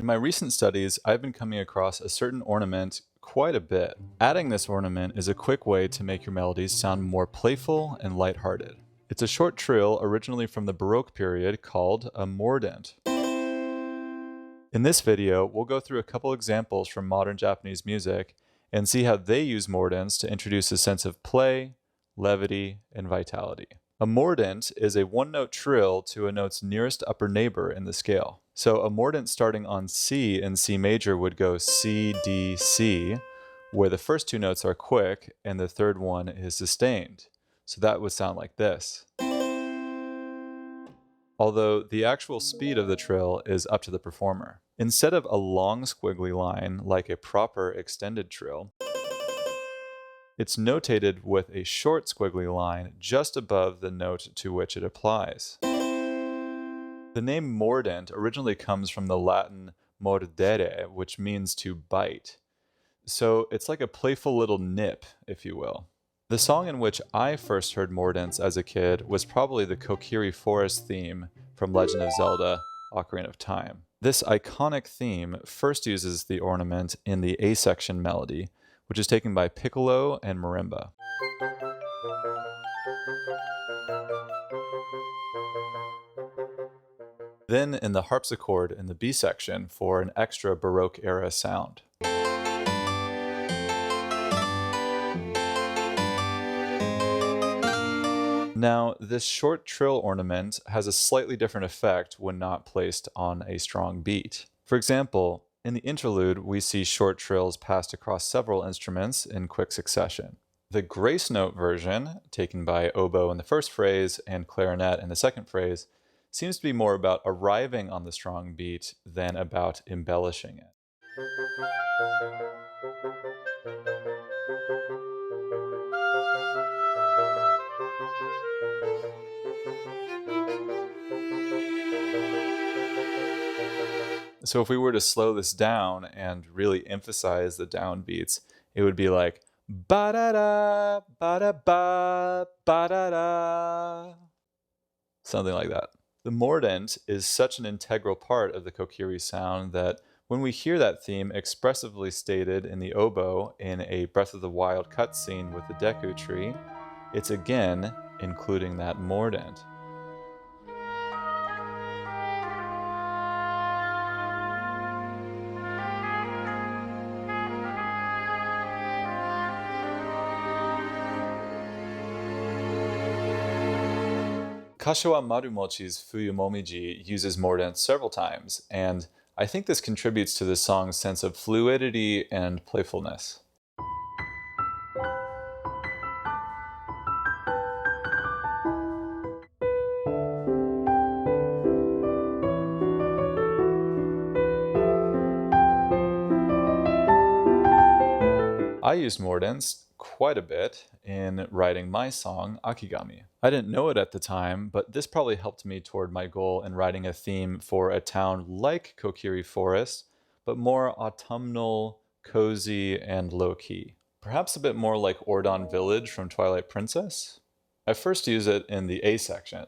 In my recent studies, I've been coming across a certain ornament quite a bit. Adding this ornament is a quick way to make your melodies sound more playful and lighthearted. It's a short trill originally from the Baroque period called a mordent. In this video, we'll go through a couple examples from modern Japanese music and see how they use mordents to introduce a sense of play, levity, and vitality. A mordent is a one-note trill to a note's nearest upper neighbor in the scale. So a mordent starting on C in C major would go C, D, C, where the first two notes are quick and the third one is sustained. So that would sound like this. Although the actual speed of the trill is up to the performer. Instead of a long squiggly line like a proper extended trill, it's notated with a short squiggly line just above the note to which it applies. The name mordent originally comes from the Latin mordere, which means to bite. So it's like a playful little nip, if you will. The song in which I first heard mordents as a kid was probably the Kokiri Forest theme from Legend of Zelda: Ocarina of Time. This iconic theme first uses the ornament in the A section melody, which is taken by piccolo and marimba. Then in the harpsichord in the B section for an extra Baroque-era sound. Now, this short trill ornament has a slightly different effect when not placed on a strong beat. For example, in the interlude, we see short trills passed across several instruments in quick succession. The grace note version, taken by oboe in the first phrase and clarinet in the second phrase, seems to be more about arriving on the strong beat than about embellishing it. So if we were to slow this down and really emphasize the downbeats, it would be like ba-da-da, ba-da-ba, ba-da-da. Something like that. The mordent is such an integral part of the Kokiri sound that when we hear that theme expressively stated in the oboe in a Breath of the Wild cutscene with the Deku tree, it's again including that mordent. Kashiwa Marumochi's Fuyu Momiji uses mordents several times, and I think this contributes to the song's sense of fluidity and playfulness. I used mordents quite a bit in writing my song, Akigami. I didn't know it at the time, but this probably helped me toward my goal in writing a theme for a town like Kokiri Forest, but more autumnal, cozy, and low-key. Perhaps a bit more like Ordon Village from Twilight Princess. I first use it in the A section.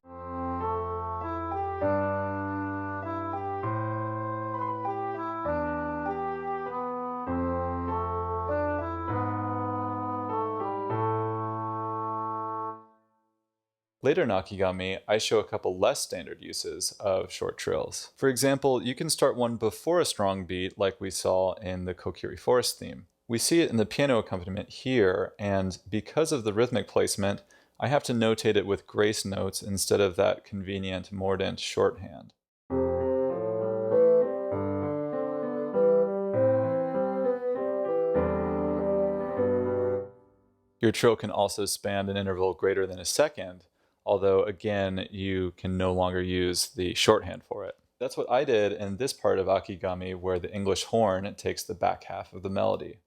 Later in Akigami, I show a couple less standard uses of short trills. For example, you can start one before a strong beat like we saw in the Kokiri Forest theme. We see it in the piano accompaniment here, and because of the rhythmic placement, I have to notate it with grace notes instead of that convenient mordent shorthand. Your trill can also span an interval greater than a second, although again, you can no longer use the shorthand for it. That's what I did in this part of Akigami where the English horn takes the back half of the melody.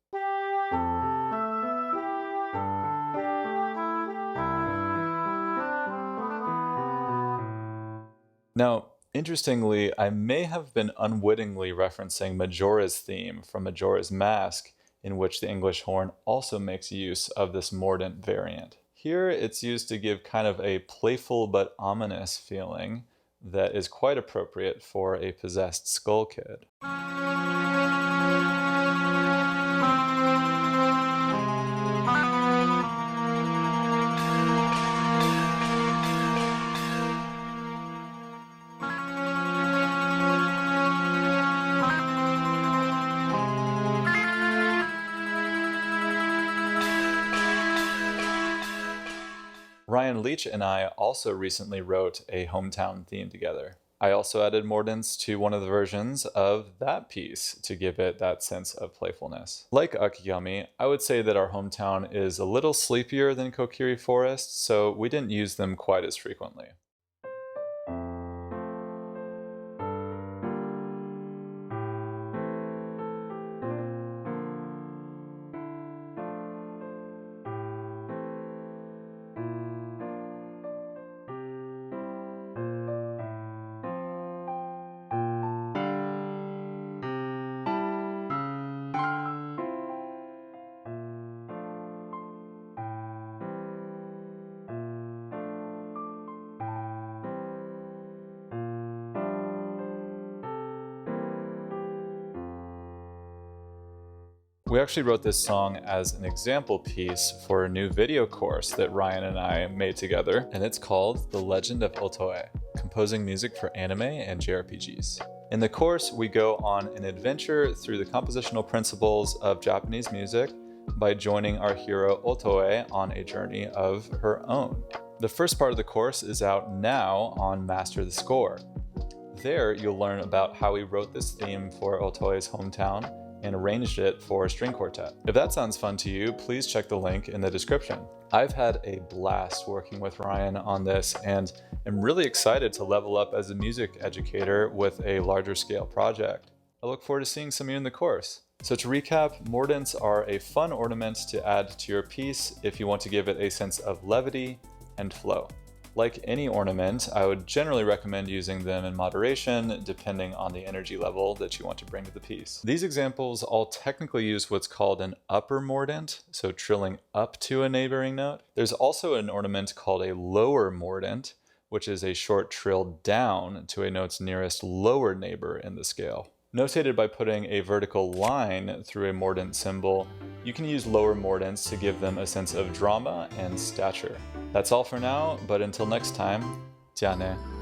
Now, interestingly, I may have been unwittingly referencing Majora's theme from Majora's Mask, in which the English horn also makes use of this mordent variant. Here it's used to give kind of a playful but ominous feeling that is quite appropriate for a possessed skull kid. Ryan Leach and I also recently wrote a hometown theme together. I also added mordents to one of the versions of that piece to give it that sense of playfulness. Like Akigami, I would say that our hometown is a little sleepier than Kokiri Forest, so we didn't use them quite as frequently. We actually wrote this song as an example piece for a new video course that Ryan and I made together, and it's called The Legend of Otoe, Composing Music for Anime and JRPGs. In the course, we go on an adventure through the compositional principles of Japanese music by joining our hero Otoe on a journey of her own. The first part of the course is out now on Master the Score. There, you'll learn about how we wrote this theme for Otoe's hometown and arranged it for a string quartet. If that sounds fun to you, please check the link in the description. I've had a blast working with Ryan on this and am really excited to level up as a music educator with a larger scale project. I look forward to seeing some of you in the course. So to recap, mordents are a fun ornament to add to your piece if you want to give it a sense of levity and flow. Like any ornament, I would generally recommend using them in moderation, depending on the energy level that you want to bring to the piece. These examples all technically use what's called an upper mordent, so trilling up to a neighboring note. There's also an ornament called a lower mordent, which is a short trill down to a note's nearest lower neighbor in the scale. Notated by putting a vertical line through a mordent symbol, you can use lower mordents to give them a sense of drama and stature. That's all for now, but until next time, じゃあね.